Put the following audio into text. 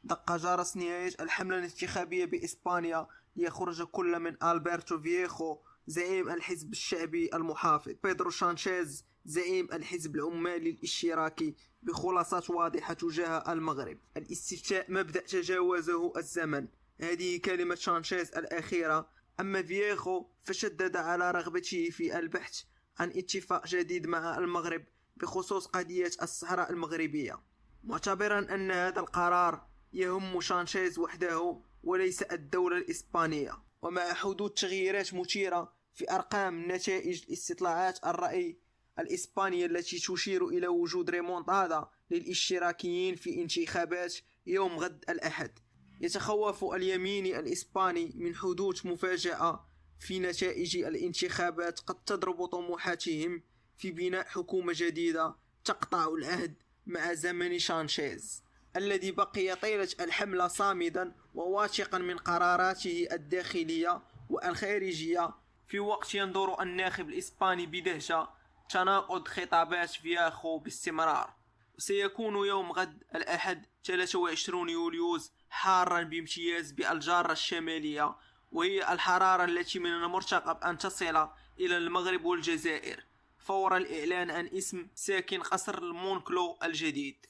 دق جرس نهاية الحملة الانتخابية بإسبانيا ليخرج كل من ألبرتو فييخو زعيم الحزب الشعبي المحافظ بيدرو سانشيز زعيم الحزب العمالي الاشتراكي بخلاصات واضحة تجاه المغرب. الاستفتاء مبدأ تجاوزه الزمن، هذه كلمة سانشيز الأخيرة. أما فييخو فشدد على رغبته في البحث عن اتفاق جديد مع المغرب بخصوص قضية الصحراء المغربية، معتبرا أن هذا القرار يهم سانشيز وحده وليس الدولة الإسبانية. ومع حدوث تغييرات مثيرة في أرقام نتائج الاستطلاعات الرأي الإسبانية التي تشير إلى وجود ريمونتادا للاشتراكيين في انتخابات يوم غد الأحد، يتخوف اليمين الإسباني من حدوث مفاجأة في نتائج الانتخابات قد تضرب طموحاتهم في بناء حكومة جديدة تقطع العهد مع زمن سانشيز الذي بقي طيلة الحملة صامدا وواثقا من قراراته الداخلية والخارجية، في وقت ينظر الناخب الإسباني بدهشة تناقض خطابات فياخو باستمرار. وسيكون يوم غد الأحد 23 يوليوز حارا بامتياز بالجارة الشمالية، وهي الحرارة التي من المرتقب أن تصل إلى المغرب والجزائر فور الإعلان عن اسم ساكن قصر المونكلو الجديد.